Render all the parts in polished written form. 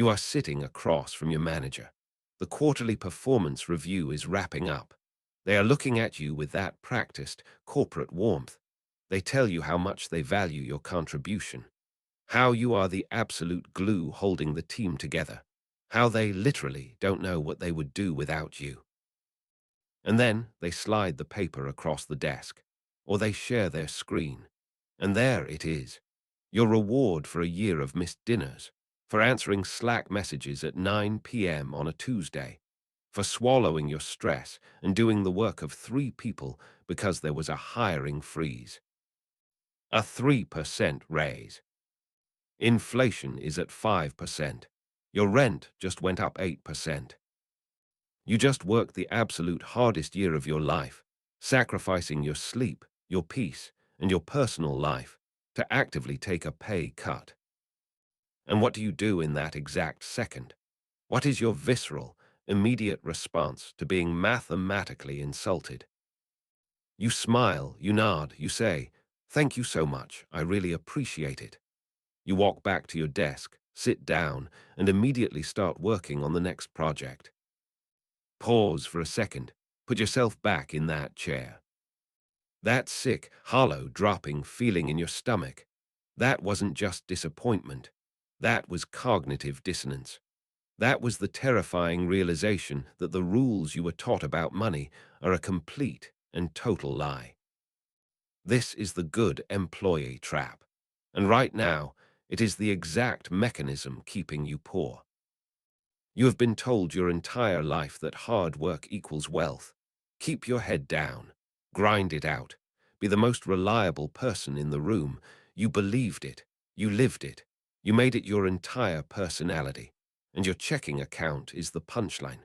You are sitting across from your manager. The quarterly performance review is wrapping up. They are looking at you with that practiced corporate warmth. They tell you how much they value your contribution, how you are the absolute glue holding the team together, how they literally don't know what they would do without you. And then they slide the paper across the desk, or they share their screen. And there it is, your reward for a year of missed dinners, for answering Slack messages at 9 p.m. on a Tuesday, for swallowing your stress and doing the work of 3 people because there was a hiring freeze. A 3% raise. Inflation is at 5%. Your rent just went up 8%. You just worked the absolute hardest year of your life, sacrificing your sleep, your peace, and your personal life to actively take a pay cut. And what do you do in that exact second? What is your visceral, immediate response to being mathematically insulted? You smile, you nod, you say, "Thank you so much, I really appreciate it." You walk back to your desk, sit down, and immediately start working on the next project. Pause for a second. Put yourself back in that chair. That sick, hollow, dropping feeling in your stomach, that wasn't just disappointment. That was cognitive dissonance. That was the terrifying realization that the rules you were taught about money are a complete and total lie. This is the good employee trap. And right now, it is the exact mechanism keeping you poor. You have been told your entire life that hard work equals wealth. Keep your head down. Grind it out. Be the most reliable person in the room. You believed it. You lived it. You made it your entire personality. And your checking account is the punchline.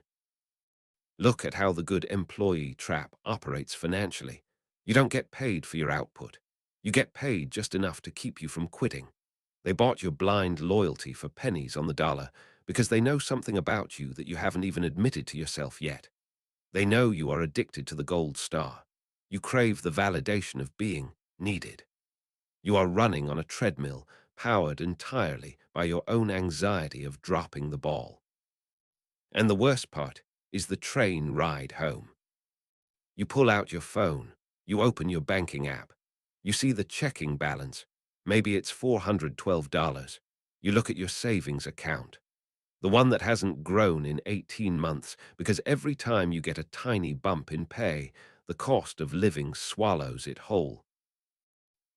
Look at how the good employee trap operates financially. You don't get paid for your output. You get paid just enough to keep you from quitting. They bought your blind loyalty for pennies on the dollar because they know something about you that you haven't even admitted to yourself yet. They know you are addicted to the gold star. You crave the validation of being needed. You are running on a treadmill powered entirely by your own anxiety of dropping the ball. And the worst part is the train ride home. You pull out your phone. You open your banking app. You see the checking balance. Maybe it's $412. You look at your savings account, the one that hasn't grown in 18 months, because every time you get a tiny bump in pay, the cost of living swallows it whole.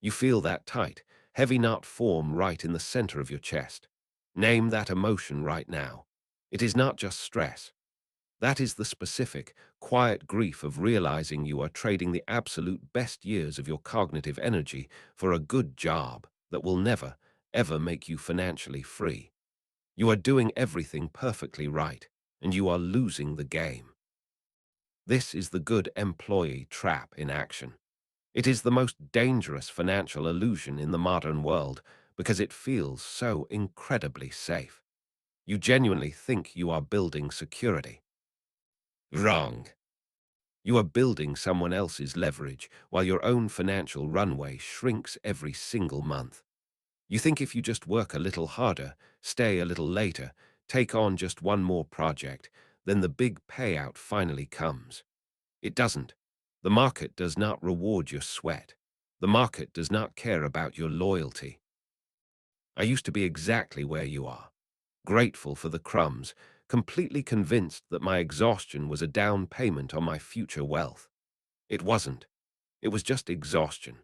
You feel that tight, heavy knot form right in the center of your chest. Name that emotion right now. It is not just stress. That is the specific, quiet grief of realizing you are trading the absolute best years of your cognitive energy for a good job that will never, ever make you financially free. You are doing everything perfectly right, and you are losing the game. This is the good employee trap in action. It is the most dangerous financial illusion in the modern world because it feels so incredibly safe. You genuinely think you are building security. Wrong. You are building someone else's leverage while your own financial runway shrinks every single month. You think if you just work a little harder, stay a little later, take on just one more project, then the big payout finally comes. It doesn't. The market does not reward your sweat. The market does not care about your loyalty. I used to be exactly where you are, grateful for the crumbs, completely convinced that my exhaustion was a down payment on my future wealth. It wasn't. It was just exhaustion.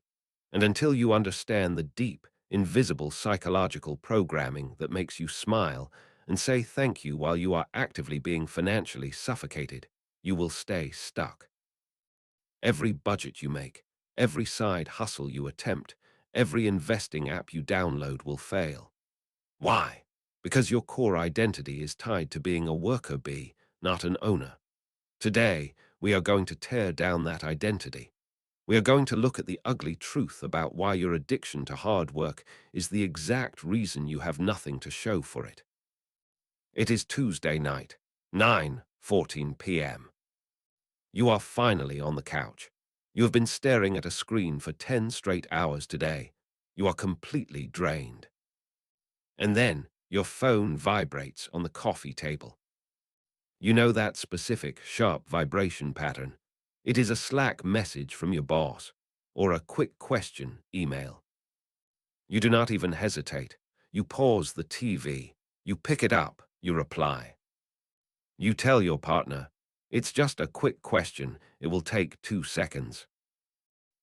And until you understand the deep, invisible psychological programming that makes you smile and say thank you while you are actively being financially suffocated, you will stay stuck. Every budget you make, every side hustle you attempt, every investing app you download will fail. Why? Because your core identity is tied to being a worker bee, not an owner. Today, we are going to tear down that identity. We are going to look at the ugly truth about why your addiction to hard work is the exact reason you have nothing to show for it. It is Tuesday night, 9:14 p.m. You are finally on the couch. You have been staring at a screen for 10 straight hours today. You are completely drained. And then Your phone vibrates on the coffee table. You know that specific, sharp vibration pattern. It is a Slack message from your boss or a quick question email. You do not even hesitate. You pause the TV. You pick it up. You reply. You tell your partner, it's just a quick question. It will take 2 seconds.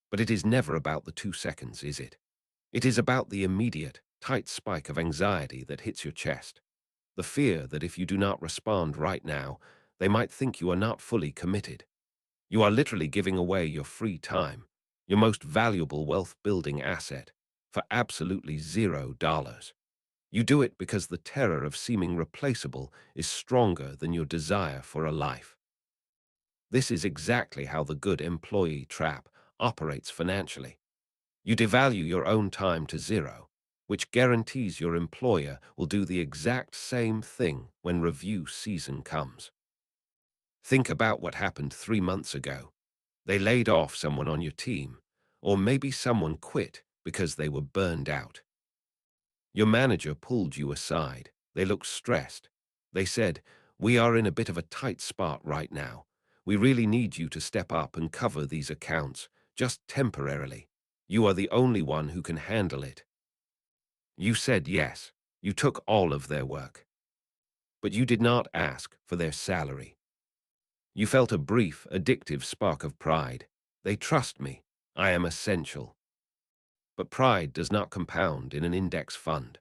But it is never about the 2 seconds, is it? It is about the immediate, tight spike of anxiety that hits your chest. The fear that if you do not respond right now, they might think you are not fully committed. You are literally giving away your free time, your most valuable wealth-building asset, for absolutely $0. You do it because the terror of seeming replaceable is stronger than your desire for a life. This is exactly how the good employee trap operates financially. You devalue your own time to zero, which guarantees your employer will do the exact same thing when review season comes. Think about what happened 3 months ago. They laid off someone on your team, or maybe someone quit because they were burned out. Your manager pulled you aside. They looked stressed. They said, "We are in a bit of a tight spot right now. We really need you to step up and cover these accounts, just temporarily. You are the only one who can handle it." You said yes. You took all of their work. But you did not ask for their salary. You felt a brief, addictive spark of pride. They trust me. I am essential. But pride does not compound in an index fund.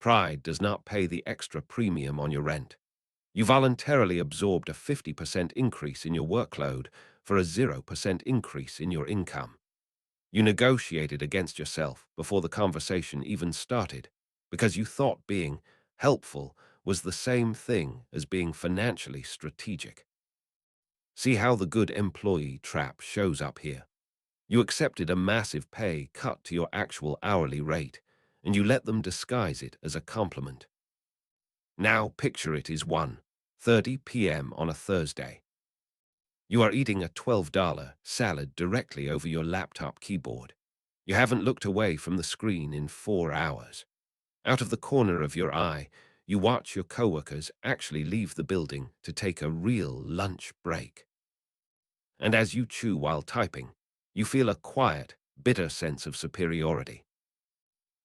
Pride does not pay the extra premium on your rent. You voluntarily absorbed a 50% increase in your workload for a 0% increase in your income. You negotiated against yourself before the conversation even started because you thought being helpful was the same thing as being financially strategic. See how the good employee trap shows up here. You accepted a massive pay cut to your actual hourly rate, and you let them disguise it as a compliment. Now picture it is 1:30 p.m. on a Thursday. You are eating a $12 salad directly over your laptop keyboard. You haven't looked away from the screen in 4 hours. Out of the corner of your eye, you watch your coworkers actually leave the building to take a real lunch break. And as you chew while typing, you feel a quiet, bitter sense of superiority.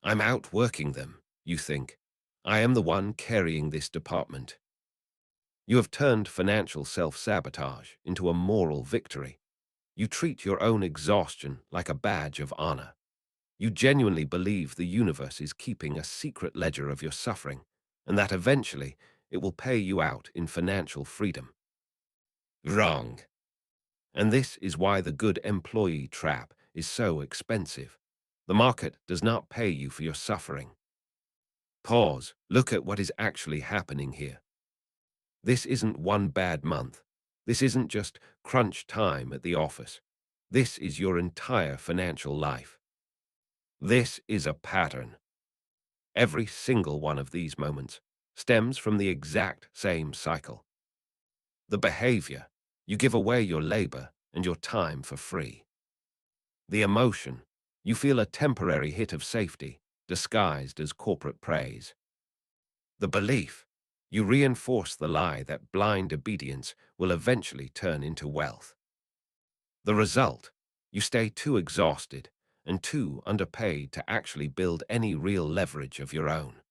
I'm outworking them, you think. I am the one carrying this department. You have turned financial self-sabotage into a moral victory. You treat your own exhaustion like a badge of honor. You genuinely believe the universe is keeping a secret ledger of your suffering, and that eventually it will pay you out in financial freedom. Wrong. And this is why the good employee trap is so expensive. The market does not pay you for your suffering. Pause. Look at what is actually happening here. This isn't one bad month. This isn't just crunch time at the office. This is your entire financial life. This is a pattern. Every single one of these moments stems from the exact same cycle. The behavior, you give away your labor and your time for free. The emotion, you feel a temporary hit of safety disguised as corporate praise. The belief, you reinforce the lie that blind obedience will eventually turn into wealth. The result, you stay too exhausted and too underpaid to actually build any real leverage of your own.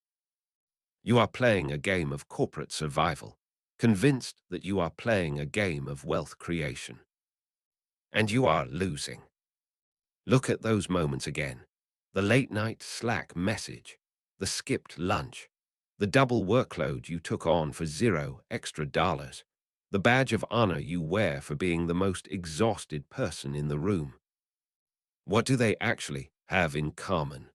You are playing a game of corporate survival, convinced that you are playing a game of wealth creation. And you are losing. Look at those moments again. The late-night Slack message, the skipped lunch, the double workload you took on for $0 extra, the badge of honor you wear for being the most exhausted person in the room. What do they actually have in common?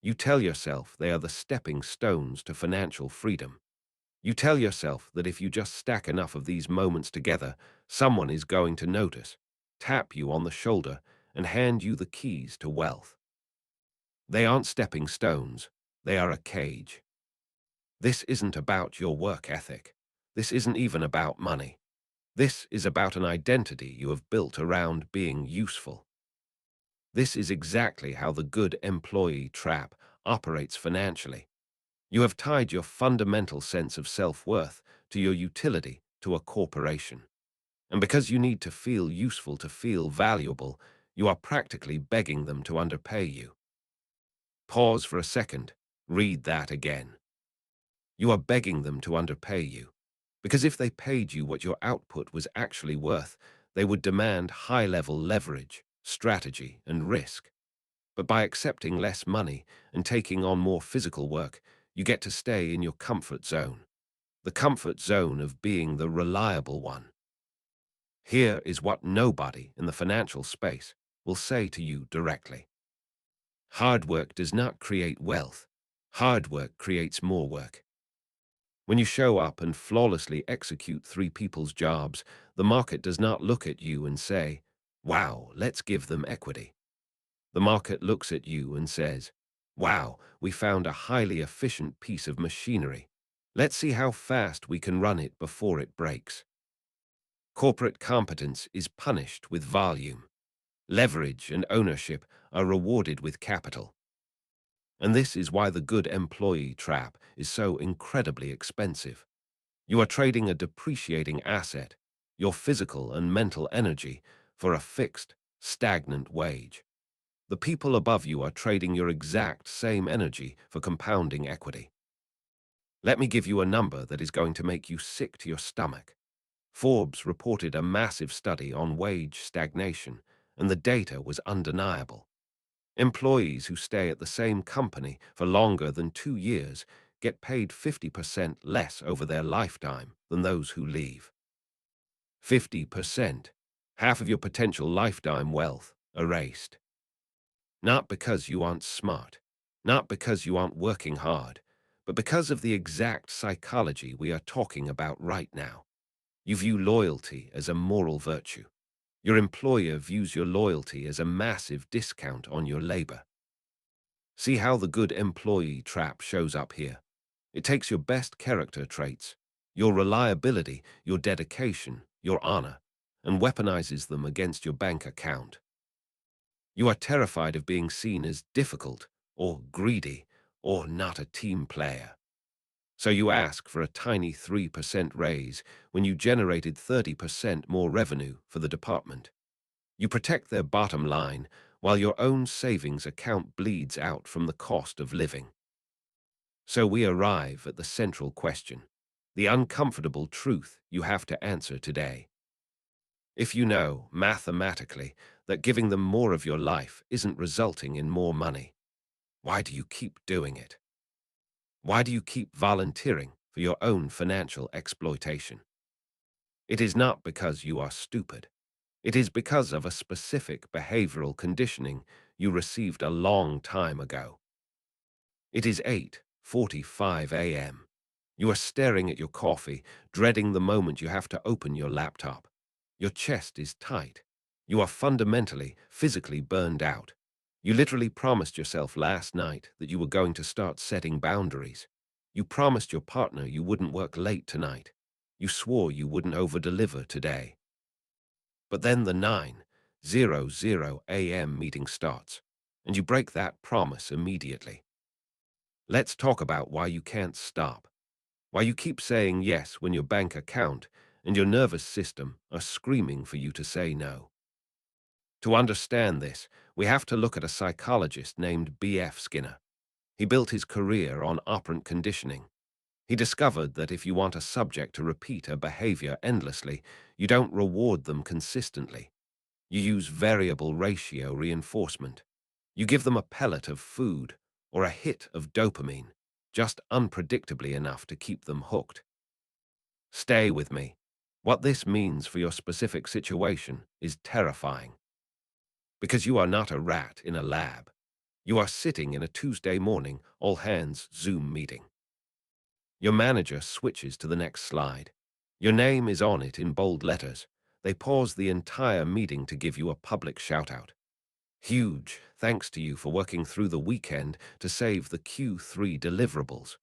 You tell yourself they are the stepping stones to financial freedom. You tell yourself that if you just stack enough of these moments together, someone is going to notice, tap you on the shoulder, and hand you the keys to wealth. They aren't stepping stones. They are a cage. This isn't about your work ethic. This isn't even about money. This is about an identity you have built around being useful. This is exactly how the good employee trap operates financially. You have tied your fundamental sense of self-worth to your utility to a corporation. And because you need to feel useful to feel valuable, you are practically begging them to underpay you. Pause for a second. Read that again. You are begging them to underpay you. Because if they paid you what your output was actually worth, they would demand high-level leverage, strategy, and risk. But by accepting less money and taking on more physical work, you get to stay in your comfort zone. The comfort zone of being the reliable one. Here is what nobody in the financial space will say to you directly. Hard work does not create wealth. Hard work creates more work. When you show up and flawlessly execute three people's jobs, the market does not look at you and say, "Wow, let's give them equity." The market looks at you and says, "Wow, we found a highly efficient piece of machinery. Let's see how fast we can run it before it breaks." Corporate competence is punished with volume. Leverage and ownership are rewarded with capital. And this is why the good employee trap is so incredibly expensive. You are trading a depreciating asset, your physical and mental energy, for a fixed, stagnant wage. The people above you are trading your exact same energy for compounding equity. Let me give you a number that is going to make you sick to your stomach. Forbes reported a massive study on wage stagnation, and the data was undeniable. Employees who stay at the same company for longer than 2 years get paid 50% less over their lifetime than those who leave. 50%, half of your potential lifetime wealth erased. Not because you aren't smart, not because you aren't working hard, but because of the exact psychology we are talking about right now. You view loyalty as a moral virtue. Your employer views your loyalty as a massive discount on your labor. See how the good employee trap shows up here. It takes your best character traits, your reliability, your dedication, your honor, and weaponizes them against your bank account. You are terrified of being seen as difficult, or greedy, or not a team player. So you ask for a tiny 3% raise when you generated 30% more revenue for the department. You protect their bottom line while your own savings account bleeds out from the cost of living. So we arrive at the central question, the uncomfortable truth you have to answer today. If you know, mathematically, that giving them more of your life isn't resulting in more money, why do you keep doing it? Why do you keep volunteering for your own financial exploitation? It is not because you are stupid. It is because of a specific behavioral conditioning you received a long time ago. It is 8:45 a.m. You are staring at your coffee, dreading the moment you have to open your laptop. Your chest is tight. You are fundamentally, physically burned out. You literally promised yourself last night that you were going to start setting boundaries. You promised your partner you wouldn't work late tonight. You swore you wouldn't over-deliver today. But then the 9:00 a.m. meeting starts, and you break that promise immediately. Let's talk about why you can't stop. Why you keep saying yes when your bank account and your nervous system are screaming for you to say no. To understand this, we have to look at a psychologist named B.F. Skinner. He built his career on operant conditioning. He discovered that if you want a subject to repeat a behavior endlessly, you don't reward them consistently. You use variable ratio reinforcement. You give them a pellet of food or a hit of dopamine, just unpredictably enough to keep them hooked. Stay with me. What this means for your specific situation is terrifying. Because you are not a rat in a lab. You are sitting in a Tuesday morning, all-hands Zoom meeting. Your manager switches to the next slide. Your name is on it in bold letters. They pause the entire meeting to give you a public shout-out. Huge thanks to you for working through the weekend to save the Q3 deliverables.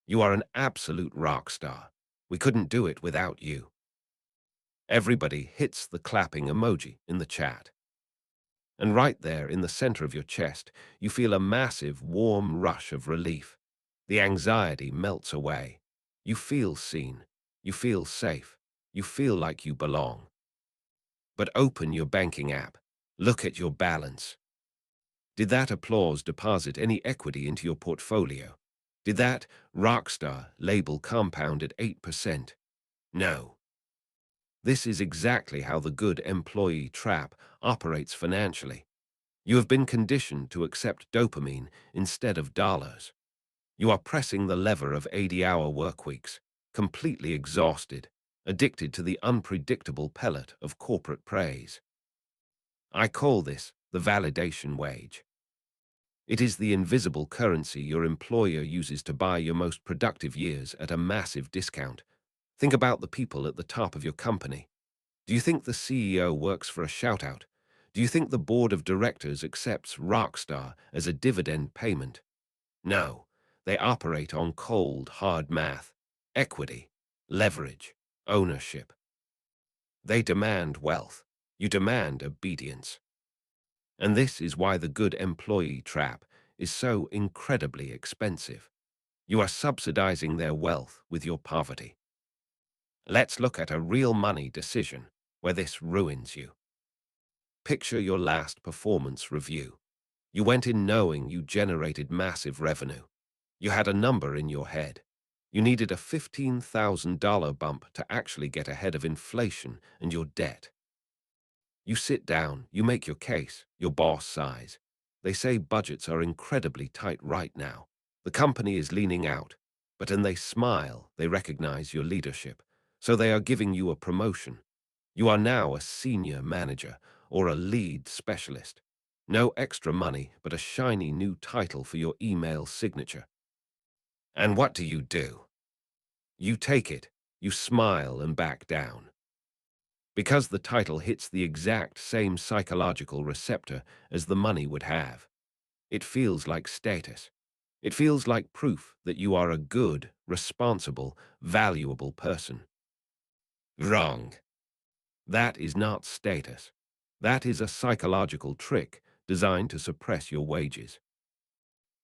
You are an absolute rock star. We couldn't do it without you. Everybody hits the clapping emoji in the chat. And right there in the center of your chest, you feel a massive, warm rush of relief. The anxiety melts away. You feel seen. You feel safe. You feel like you belong. But open your banking app. Look at your balance. Did that applause deposit any equity into your portfolio? Did that rockstar label compound at 8%? No. This is exactly how the good employee trap operates financially. You have been conditioned to accept dopamine instead of dollars. You are pressing the lever of 80-hour work weeks, completely exhausted, addicted to the unpredictable pellet of corporate praise. I call this the validation wage. It is the invisible currency your employer uses to buy your most productive years at a massive discount. Think about the people at the top of your company. Do you think the CEO works for a shout-out? Do you think the board of directors accepts Rockstar as a dividend payment? No, they operate on cold, hard math, equity, leverage, ownership. They demand wealth. You demand obedience. And this is why the good employee trap is so incredibly expensive. You are subsidizing their wealth with your poverty. Let's look at a real money decision where this ruins you. Picture your last performance review. You went in knowing you generated massive revenue. You had a number in your head. You needed a $15,000 bump to actually get ahead of inflation and your debt. You sit down, you make your case, your boss sighs. They say budgets are incredibly tight right now. The company is leaning out, but when they smile, they recognize your leadership. So they are giving you a promotion. You are now a senior manager or a lead specialist. No extra money, but a shiny new title for your email signature. And what do? You take it, you smile and back down. Because the title hits the exact same psychological receptor as the money would have. It feels like status. It feels like proof that you are a good, responsible, valuable person. Wrong. That is not status. That is a psychological trick designed to suppress your wages.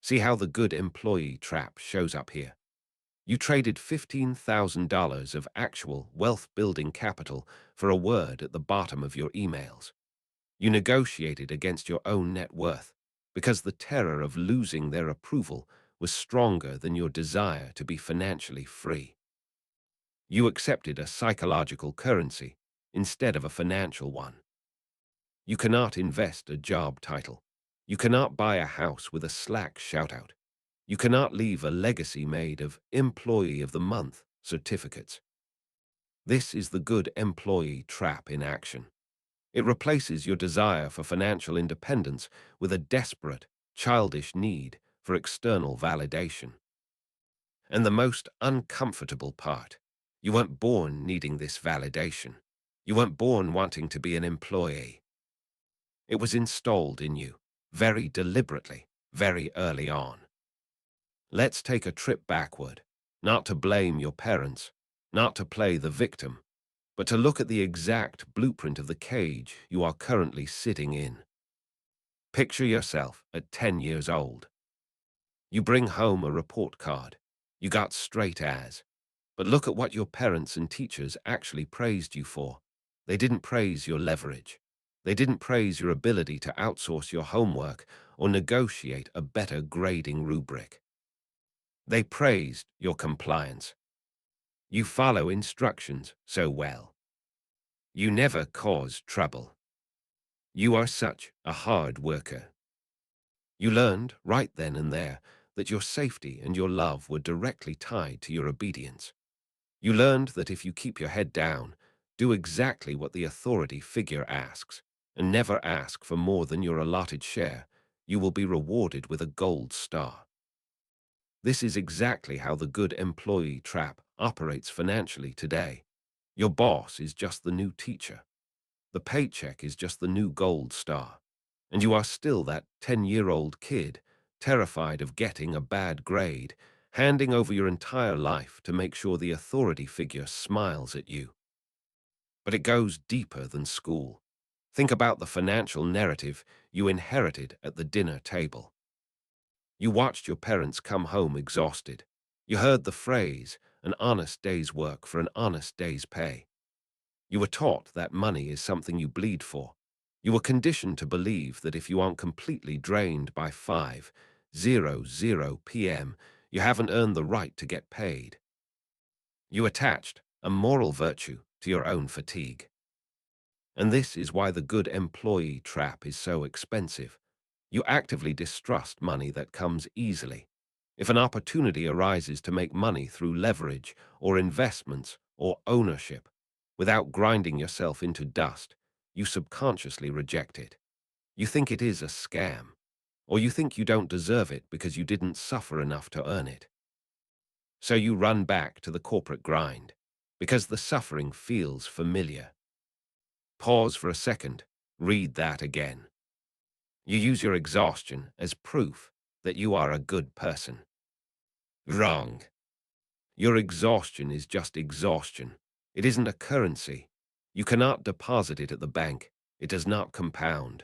See how the good employee trap shows up here. You traded $15,000 of actual wealth-building capital for a word at the bottom of your emails. You negotiated against your own net worth because the terror of losing their approval was stronger than your desire to be financially free. You accepted a psychological currency instead of a financial one. You cannot invest a job title. You cannot buy a house with a Slack shout-out. You cannot leave a legacy made of Employee of the Month certificates. This is the good employee trap in action. It replaces your desire for financial independence with a desperate, childish need for external validation. And the most uncomfortable part, you weren't born needing this validation. You weren't born wanting to be an employee. It was installed in you, very deliberately, very early on. Let's take a trip backward, not to blame your parents, not to play the victim, but to look at the exact blueprint of the cage you are currently sitting in. Picture yourself at 10 years old. You bring home a report card. You got straight A's. But look at what your parents and teachers actually praised you for. They didn't praise your leverage. They didn't praise your ability to outsource your homework or negotiate a better grading rubric. They praised your compliance. You follow instructions so well. You never cause trouble. You are such a hard worker. You learned right then and there that your safety and your love were directly tied to your obedience. You learned that if you keep your head down, do exactly what the authority figure asks, and never ask for more than your allotted share, you will be rewarded with a gold star. This is exactly how the good employee trap operates financially today. Your boss is just the new teacher. The paycheck is just the new gold star. And you are still that 10-year-old kid, terrified of getting a bad grade, handing over your entire life to make sure the authority figure smiles at you. But it goes deeper than school. Think about the financial narrative you inherited at the dinner table. You watched your parents come home exhausted. You heard the phrase, an honest day's work for an honest day's pay. You were taught that money is something you bleed for. You were conditioned to believe that if you aren't completely drained by 5:00 p.m., you haven't earned the right to get paid. You attached a moral virtue to your own fatigue. And this is why the good employee trap is so expensive. You actively distrust money that comes easily. If an opportunity arises to make money through leverage or investments or ownership, without grinding yourself into dust, you subconsciously reject it. You think it is a scam, or you think you don't deserve it because you didn't suffer enough to earn it. So you run back to the corporate grind, because the suffering feels familiar. Pause for a second, read that again. You use your exhaustion as proof that you are a good person. Wrong. Your exhaustion is just exhaustion. It isn't a currency. You cannot deposit it at the bank. It does not compound.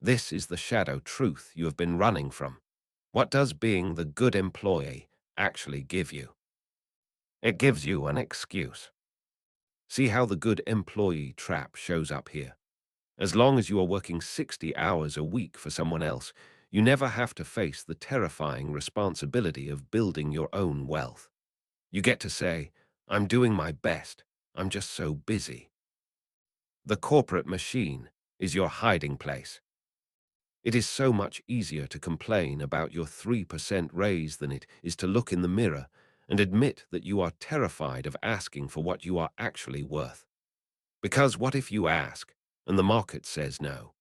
This is the shadow truth you have been running from. What does being the good employee actually give you? It gives you an excuse. See how the good employee trap shows up here. As long as you are working 60 hours a week for someone else, you never have to face the terrifying responsibility of building your own wealth. You get to say, I'm doing my best, I'm just so busy. The corporate machine is your hiding place. It is so much easier to complain about your 3% raise than it is to look in the mirror and admit that you are terrified of asking for what you are actually worth. Because what if you ask and the market says no?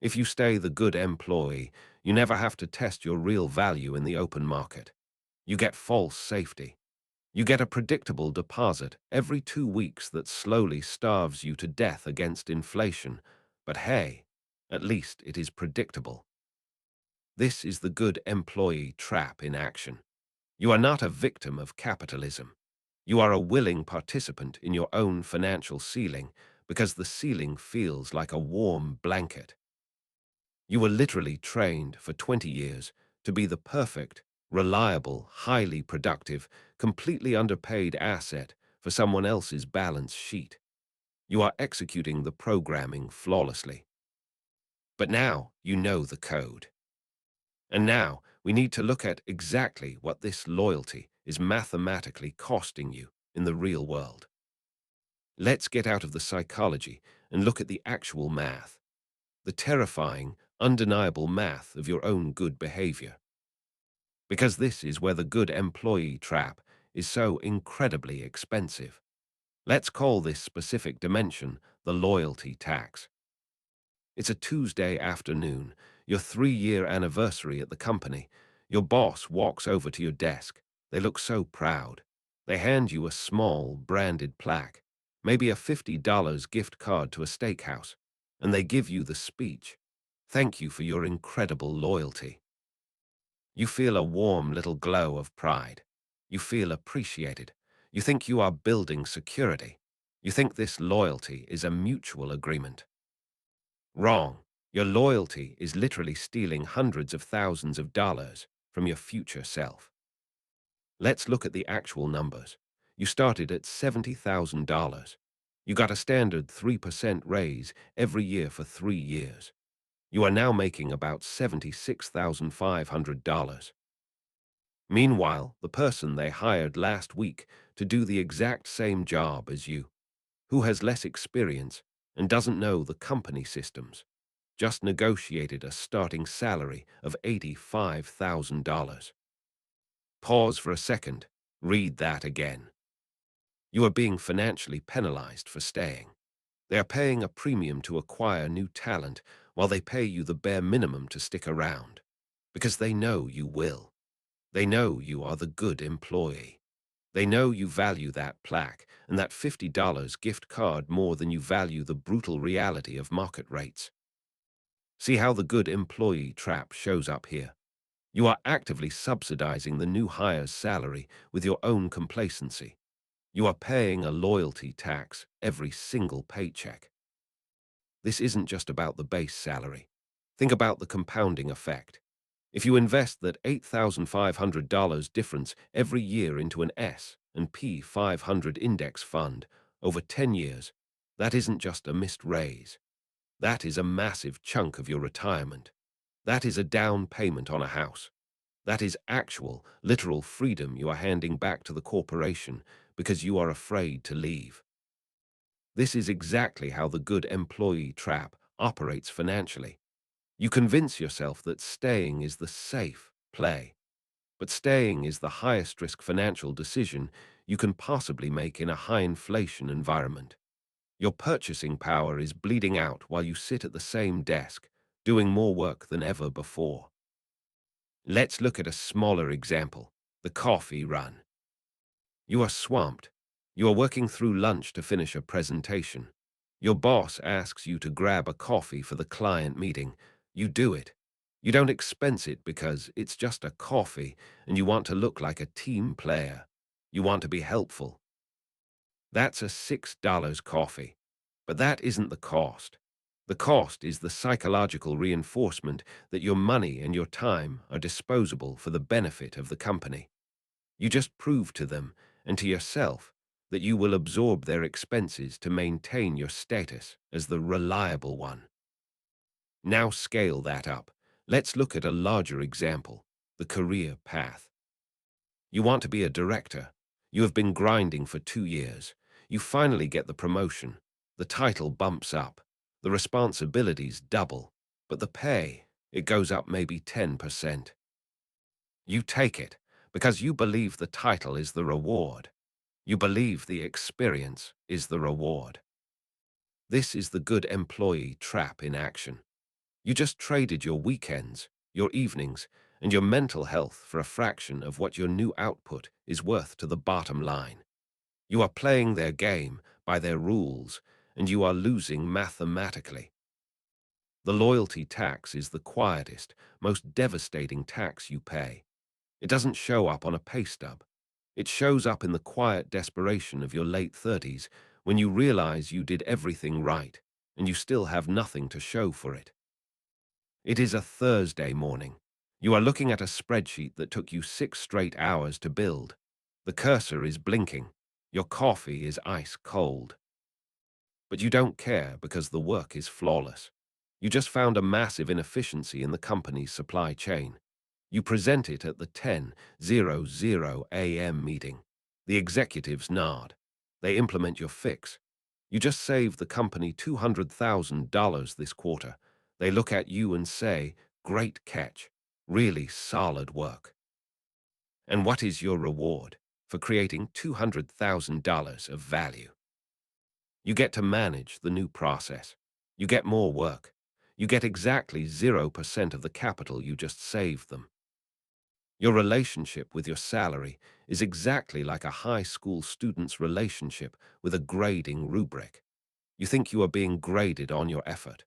If you stay the good employee, you never have to test your real value in the open market. You get false safety. You get a predictable deposit every 2 weeks that slowly starves you to death against inflation. But hey, at least it is predictable. This is the good employee trap in action. You are not a victim of capitalism. You are a willing participant in your own financial ceiling because the ceiling feels like a warm blanket. You were literally trained for 20 years to be the perfect, reliable, highly productive, completely underpaid asset for someone else's balance sheet. You are executing the programming flawlessly. But now you know the code. And now we need to look at exactly what this loyalty is mathematically costing you in the real world. Let's get out of the psychology and look at the actual math, the terrifying, undeniable math of your own good behavior. Because this is where the good employee trap is so incredibly expensive. Let's call this specific dimension the loyalty tax. It's a Tuesday afternoon, your 3-year anniversary at the company. Your boss walks over to your desk. They look so proud. They hand you a small, branded plaque, maybe a $50 gift card to a steakhouse, and they give you the speech. Thank you for your incredible loyalty. You feel a warm little glow of pride. You feel appreciated. You think you are building security. You think this loyalty is a mutual agreement. Wrong. Your loyalty is literally stealing hundreds of thousands of dollars from your future self. Let's look at the actual numbers. You started at $70,000. You got a standard 3% raise every year for 3 years. You are now making about $76,500. Meanwhile, the person they hired last week to do the exact same job as you, who has less experience and doesn't know the company systems, just negotiated a starting salary of $85,000. Pause for a second. Read that again. You are being financially penalized for staying. They are paying a premium to acquire new talent while they pay you the bare minimum to stick around. Because they know you will. They know you are the good employee. They know you value that plaque and that $50 gift card more than you value the brutal reality of market rates. See how the good employee trap shows up here. You are actively subsidizing the new hire's salary with your own complacency. You are paying a loyalty tax every single paycheck. This isn't just about the base salary. Think about the compounding effect. If you invest that $8,500 difference every year into an S&P 500 index fund over 10 years, that isn't just a missed raise. That is a massive chunk of your retirement. That is a down payment on a house. That is actual, literal freedom you are handing back to the corporation because you are afraid to leave. This is exactly how the good employee trap operates financially. You convince yourself that staying is the safe play, but staying is the highest risk financial decision you can possibly make in a high inflation environment. Your purchasing power is bleeding out while you sit at the same desk, doing more work than ever before. Let's look at a smaller example, the coffee run. You are swamped. You are working through lunch to finish a presentation. Your boss asks you to grab a coffee for the client meeting. You do it. You don't expense it because it's just a coffee and you want to look like a team player. You want to be helpful. That's a $6 coffee. But that isn't the cost. The cost is the psychological reinforcement that your money and your time are disposable for the benefit of the company. You just prove to them and to yourself that you will absorb their expenses to maintain your status as the reliable one. Now scale that up. Let's look at a larger example, the career path. You want to be a director. You have been grinding for 2 years. You finally get the promotion. The title bumps up. The responsibilities double. But the pay, it goes up maybe 10%. You take it because you believe the title is the reward. You believe the experience is the reward. This is the good employee trap in action. You just traded your weekends, your evenings, and your mental health for a fraction of what your new output is worth to the bottom line. You are playing their game by their rules, and you are losing mathematically. The loyalty tax is the quietest, most devastating tax you pay. It doesn't show up on a pay stub. It shows up in the quiet desperation of your late 30s when you realize you did everything right and you still have nothing to show for it. It is a Thursday morning. You are looking at a spreadsheet that took you 6 straight hours to build. The cursor is blinking. Your coffee is ice cold. But you don't care because the work is flawless. You just found a massive inefficiency in the company's supply chain. You present it at the 10:00 a.m. meeting. The executives nod. They implement your fix. You just saved the company $200,000 this quarter. They look at you and say, "Great catch. Really solid work." And what is your reward for creating $200,000 of value? You get to manage the new process. You get more work. You get exactly 0% of the capital you just saved them. Your relationship with your salary is exactly like a high school student's relationship with a grading rubric. You think you are being graded on your effort.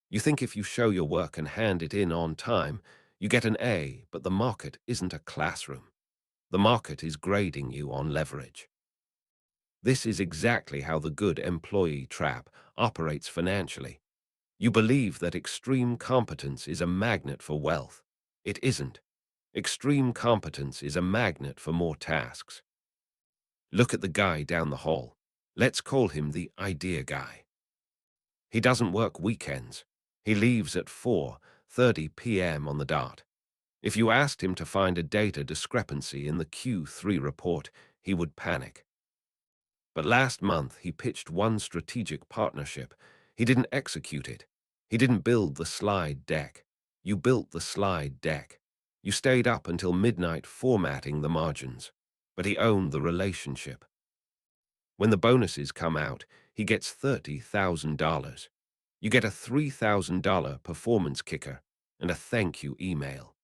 You think if you show your work and hand it in on time, you get an A, but the market isn't a classroom. The market is grading you on leverage. This is exactly how the good employee trap operates financially. You believe that extreme competence is a magnet for wealth. It isn't. Extreme competence is a magnet for more tasks. Look at the guy down the hall. Let's call him the idea guy. He doesn't work weekends. He leaves at 4:30 p.m. on the dot. If you asked him to find a data discrepancy in the Q3 report, he would panic. But last month, he pitched one strategic partnership. He didn't execute it. He didn't build the slide deck. You built the slide deck. You stayed up until midnight formatting the margins. But he owned the relationship. When the bonuses come out, he gets $30,000. You get a $3,000 performance kicker and a thank you email.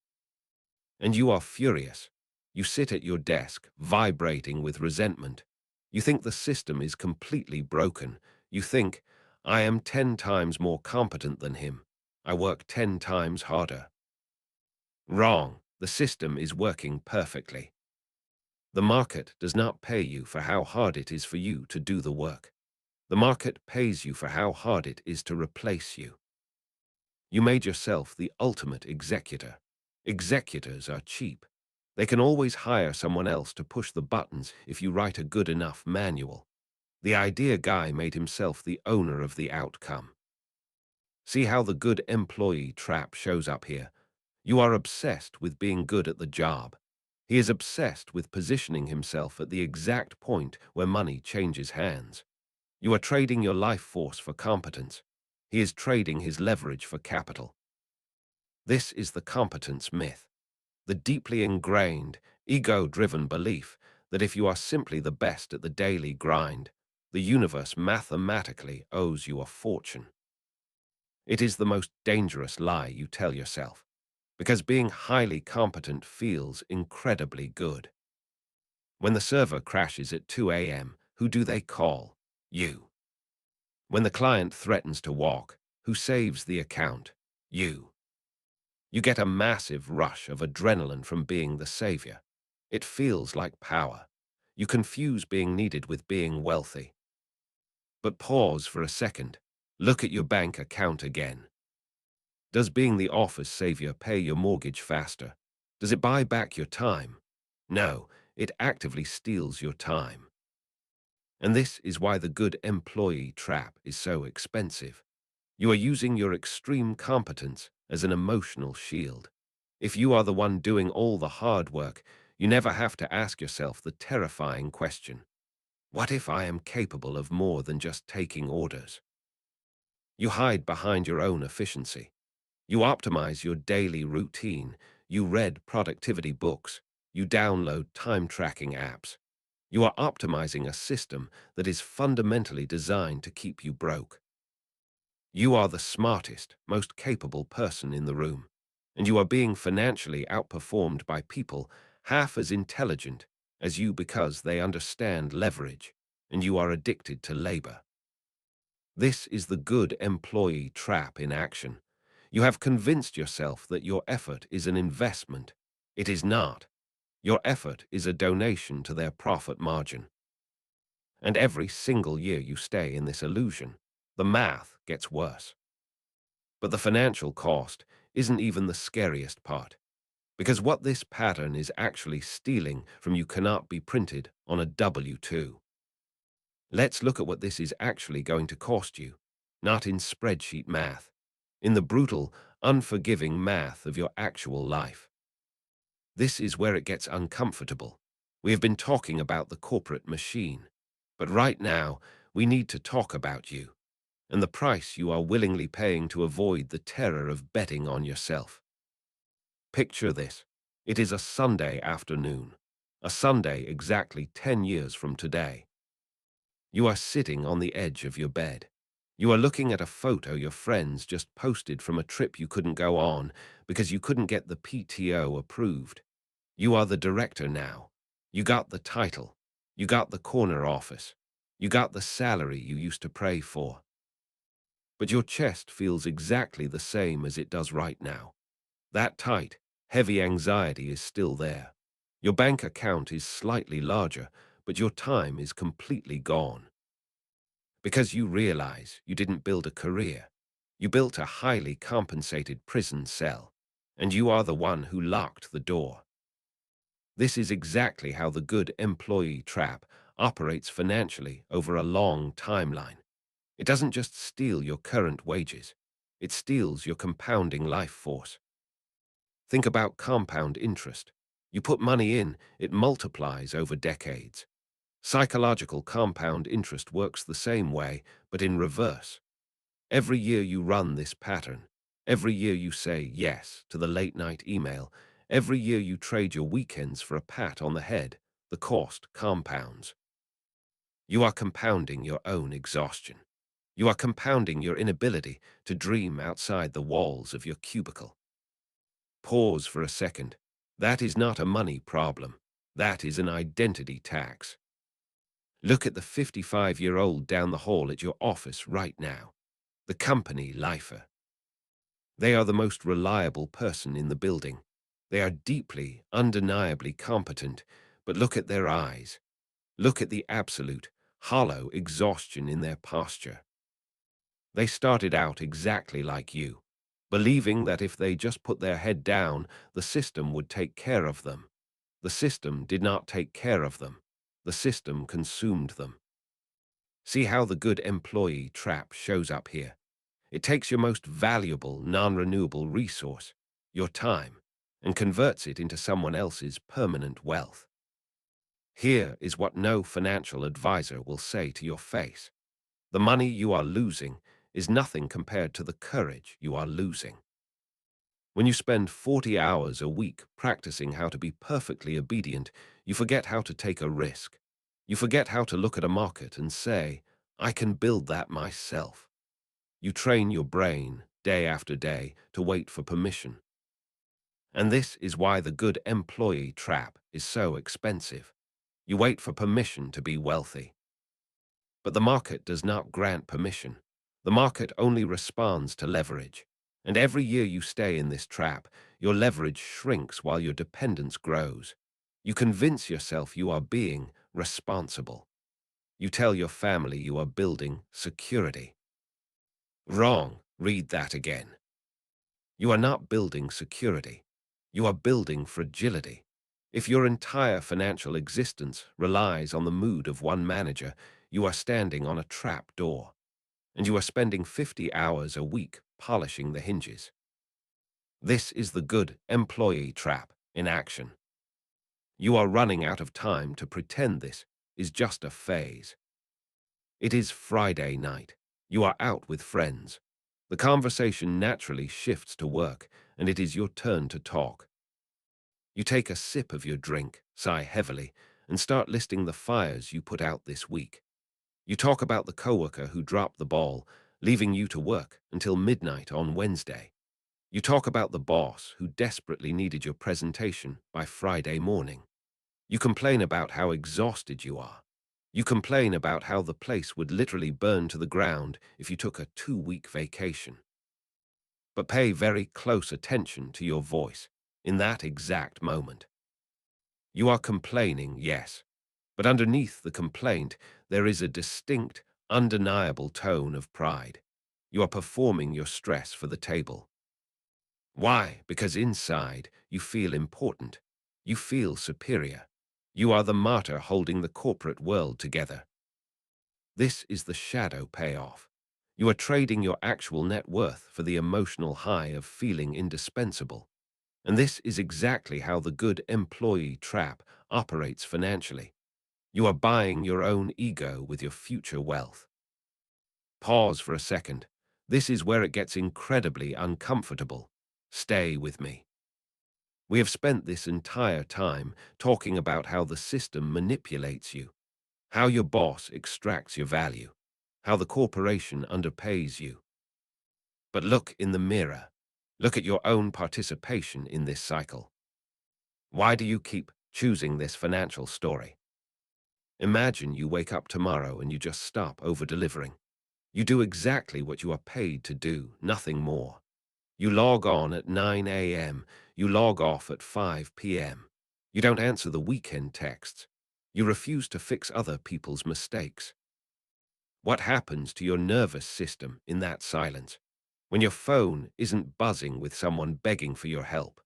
And you are furious. You sit at your desk, vibrating with resentment. You think the system is completely broken. You think, I am 10 times more competent than him. I work 10 times harder. Wrong. The system is working perfectly. The market does not pay you for how hard it is for you to do the work. The market pays you for how hard it is to replace you. You made yourself the ultimate executor. Executors are cheap. They can always hire someone else to push the buttons if you write a good enough manual. The idea guy made himself the owner of the outcome. See how the good employee trap shows up here. You are obsessed with being good at the job. He is obsessed with positioning himself at the exact point where money changes hands. You are trading your life force for competence. He is trading his leverage for capital. This is the competence myth, the deeply ingrained, ego-driven belief that if you are simply the best at the daily grind, the universe mathematically owes you a fortune. It is the most dangerous lie you tell yourself, because being highly competent feels incredibly good. When the server crashes at 2 a.m., who do they call? You. When the client threatens to walk, who saves the account? You. You get a massive rush of adrenaline from being the savior. It feels like power. You confuse being needed with being wealthy. But pause for a second. Look at your bank account again. Does being the office savior pay your mortgage faster? Does it buy back your time? No, it actively steals your time. And this is why the good employee trap is so expensive. You are using your extreme competence as an emotional shield. If you are the one doing all the hard work, you never have to ask yourself the terrifying question, what if I am capable of more than just taking orders? You hide behind your own efficiency. You optimize your daily routine. You read productivity books. You download time-tracking apps. You are optimizing a system that is fundamentally designed to keep you broke. You are the smartest, most capable person in the room, and you are being financially outperformed by people half as intelligent as you because they understand leverage, and you are addicted to labor. This is the good employee trap in action. You have convinced yourself that your effort is an investment. It is not. Your effort is a donation to their profit margin. And every single year you stay in this illusion, the math gets worse. But the financial cost isn't even the scariest part, because what this pattern is actually stealing from you cannot be printed on a W-2. Let's look at what this is actually going to cost you, not in spreadsheet math, in the brutal, unforgiving math of your actual life. This is where it gets uncomfortable. We have been talking about the corporate machine, but right now we need to talk about you and the price you are willingly paying to avoid the terror of betting on yourself. Picture this. It is a Sunday afternoon, a Sunday exactly 10 years from today. You are sitting on the edge of your bed. You are looking at a photo your friends just posted from a trip you couldn't go on because you couldn't get the PTO approved. You are the director now. You got the title. You got the corner office. You got the salary you used to pray for. But your chest feels exactly the same as it does right now. That tight, heavy anxiety is still there. Your bank account is slightly larger, but your time is completely gone. Because you realize you didn't build a career. You built a highly compensated prison cell, and you are the one who locked the door. This is exactly how the good employee trap operates financially over a long timeline. It doesn't just steal your current wages. It steals your compounding life force. Think about compound interest. You put money in, it multiplies over decades. Psychological compound interest works the same way, but in reverse. Every year you run this pattern. Every year you say yes to the late-night email. Every year you trade your weekends for a pat on the head. The cost compounds. You are compounding your own exhaustion. You are compounding your inability to dream outside the walls of your cubicle. Pause for a second. That is not a money problem. That is an identity tax. Look at the 55-year-old down the hall at your office right now. The company lifer. They are the most reliable person in the building. They are deeply, undeniably competent, but look at their eyes. Look at the absolute, hollow exhaustion in their posture. They started out exactly like you. believing that if they just put their head down, the system would take care of them. The system did not take care of them. The system consumed them. See how the good employee trap shows up here. It takes your most valuable, non-renewable resource, your time, and converts it into someone else's permanent wealth. Here is what no financial advisor will say to your face. The money you are losing is nothing compared to the courage you are losing. When you spend 40 hours a week practicing how to be perfectly obedient, you forget how to take a risk. You forget how to look at a market and say, I can build that myself. You train your brain, day after day, to wait for permission. And this is why the good employee trap is so expensive. You wait for permission to be wealthy. But the market does not grant permission. The market only responds to leverage. And every year you stay in this trap, your leverage shrinks while your dependence grows. You convince yourself you are being responsible. You tell your family you are building security. Wrong. Read that again. You are not building security. You are building fragility. If your entire financial existence relies on the mood of one manager, you are standing on a trap door, and you are spending 50 hours a week polishing the hinges. This is the good employee trap in action. You are running out of time to pretend this is just a phase. It is Friday night. You are out with friends. The conversation naturally shifts to work, and it is your turn to talk. You take a sip of your drink, sigh heavily, and start listing the fires you put out this week. You talk about the coworker who dropped the ball, leaving you to work until midnight on Wednesday. You talk about the boss who desperately needed your presentation by Friday morning. You complain about how exhausted you are. You complain about how the place would literally burn to the ground if you took a 2-week vacation. But pay very close attention to your voice in that exact moment. You are complaining, yes, but underneath the complaint, there is a distinct, undeniable tone of pride. You are performing your stress for the table. Why? Because inside, you feel important. You feel superior. You are the martyr holding the corporate world together. This is the shadow payoff. You are trading your actual net worth for the emotional high of feeling indispensable. And this is exactly how the good employee trap operates financially. You are buying your own ego with your future wealth. Pause for a second. This is where it gets incredibly uncomfortable. Stay with me. We have spent this entire time talking about how the system manipulates you, how your boss extracts your value, how the corporation underpays you. But look in the mirror. Look at your own participation in this cycle. Why do you keep choosing this financial story? Imagine you wake up tomorrow and you just stop over-delivering. You do exactly what you are paid to do, nothing more. You log on at 9 a.m., you log off at 5 p.m. You don't answer the weekend texts. You refuse to fix other people's mistakes. What happens to your nervous system in that silence, when your phone isn't buzzing with someone begging for your help?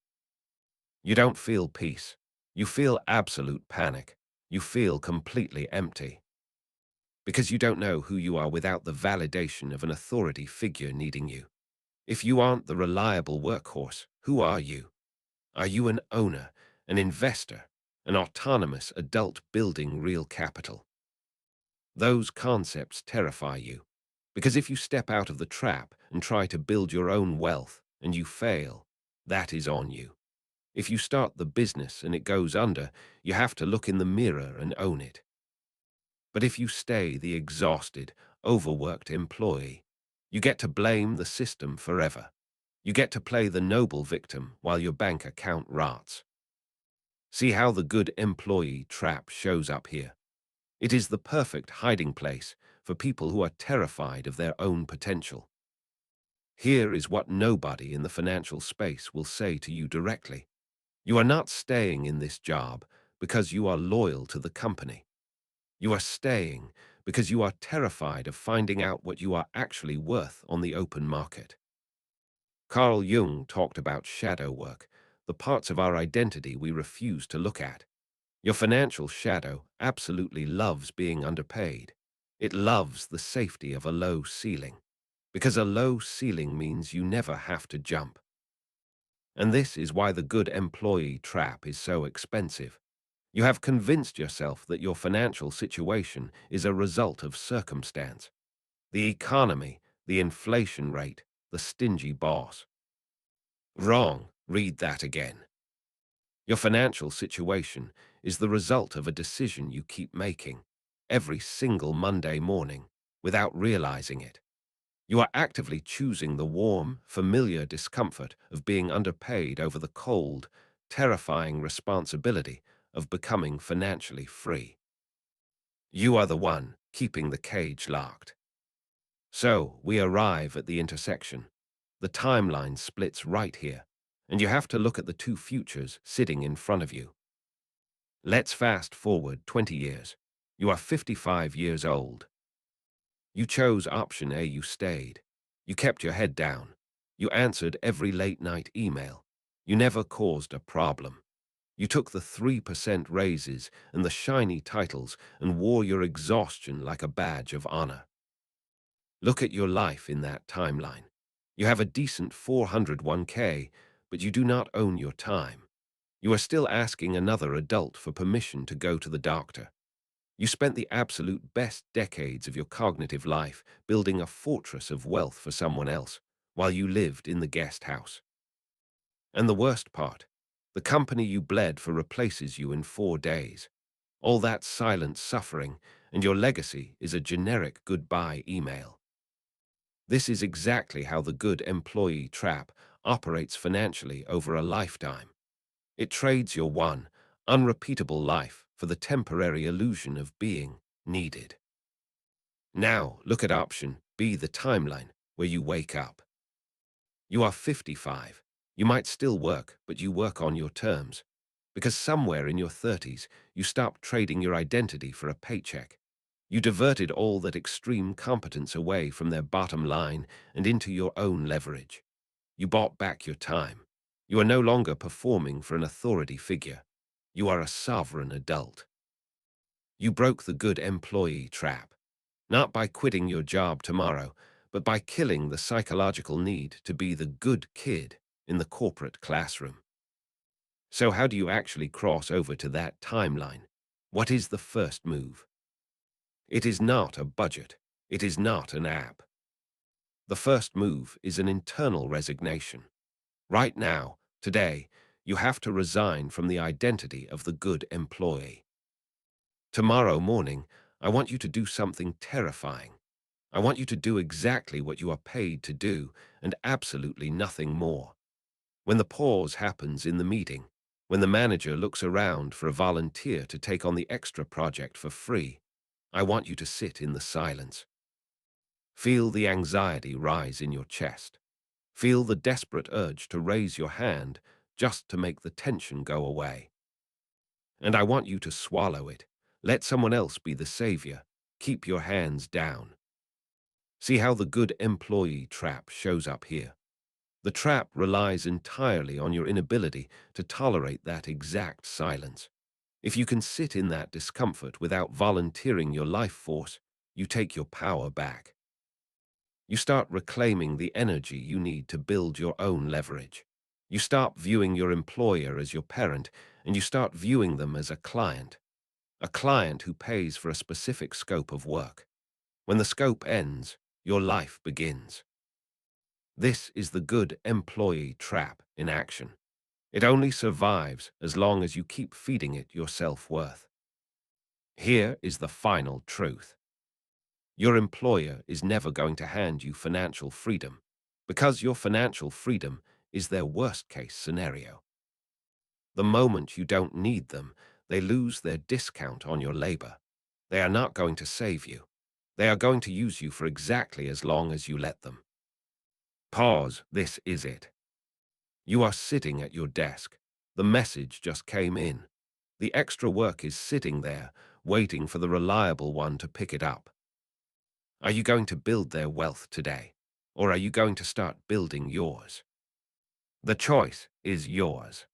You don't feel peace. You feel absolute panic. You feel completely empty. Because you don't know who you are without the validation of an authority figure needing you. If you aren't the reliable workhorse, who are you? Are you an owner, an investor, an autonomous adult building real capital? Those concepts terrify you, because if you step out of the trap and try to build your own wealth and you fail, that is on you. If you start the business and it goes under, you have to look in the mirror and own it. But if you stay the exhausted, overworked employee, you get to blame the system forever. You get to play the noble victim while your bank account rots. See how the good employee trap shows up here. It is the perfect hiding place for people who are terrified of their own potential. Here is what nobody in the financial space will say to you directly. You are not staying in this job because you are loyal to the company. You are staying because you are terrified of finding out what you are actually worth on the open market. Carl Jung talked about shadow work, the parts of our identity we refuse to look at. Your financial shadow absolutely loves being underpaid. It loves the safety of a low ceiling, because a low ceiling means you never have to jump. And this is why the good employee trap is so expensive. You have convinced yourself that your financial situation is a result of circumstance. The economy, the inflation rate, the stingy boss. Wrong. Read that again. Your financial situation is the result of a decision you keep making every single Monday morning without realizing it. You are actively choosing the warm, familiar discomfort of being underpaid over the cold, terrifying responsibility of becoming financially free. You are the one keeping the cage locked. So, we arrive at the intersection. The timeline splits right here, and you have to look at the two futures sitting in front of you. Let's fast forward 20 years. You are 55 years old. You chose option A, you stayed. You kept your head down. You answered every late-night email. You never caused a problem. You took the 3% raises and the shiny titles and wore your exhaustion like a badge of honor. Look at your life in that timeline. You have a decent 401k, but you do not own your time. You are still asking another adult for permission to go to the doctor. You spent the absolute best decades of your cognitive life building a fortress of wealth for someone else, while you lived in the guest house. And the worst part, the company you bled for replaces you in 4 days. All that silent suffering, and your legacy is a generic goodbye email. This is exactly how the good employee trap operates financially over a lifetime. It trades your one, unrepeatable life for the temporary illusion of being needed. Now, look at option B, the timeline, where you wake up. You are 55. You might still work, but you work on your terms. Because somewhere in your 30s, you stopped trading your identity for a paycheck. You diverted all that extreme competence away from their bottom line and into your own leverage. You bought back your time. You are no longer performing for an authority figure. You are a sovereign adult. You broke the good employee trap, not by quitting your job tomorrow, but by killing the psychological need to be the good kid in the corporate classroom. So how do you actually cross over to that timeline? What is the first move? It is not a budget. It is not an app. The first move is an internal resignation. Right now, today, you have to resign from the identity of the good employee. Tomorrow morning, I want you to do something terrifying. I want you to do exactly what you are paid to do and absolutely nothing more. When the pause happens in the meeting, when the manager looks around for a volunteer to take on the extra project for free, I want you to sit in the silence. Feel the anxiety rise in your chest. Feel the desperate urge to raise your hand just to make the tension go away. And I want you to swallow it. Let someone else be the savior. Keep your hands down. See how the good employee trap shows up here. The trap relies entirely on your inability to tolerate that exact silence. If you can sit in that discomfort without volunteering your life force, you take your power back. You start reclaiming the energy you need to build your own leverage. You stop viewing your employer as your parent, and you start viewing them as a client who pays for a specific scope of work. When the scope ends, your life begins. This is the good employee trap in action. It only survives as long as you keep feeding it your self-worth. Here is the final truth. Your employer is never going to hand you financial freedom because your financial freedom is their worst-case scenario. The moment you don't need them, they lose their discount on your labor. They are not going to save you. They are going to use you for exactly as long as you let them. Pause. This is it. You are sitting at your desk. The message just came in. The extra work is sitting there, waiting for the reliable one to pick it up. Are you going to build their wealth today? Or are you going to start building yours? The choice is yours.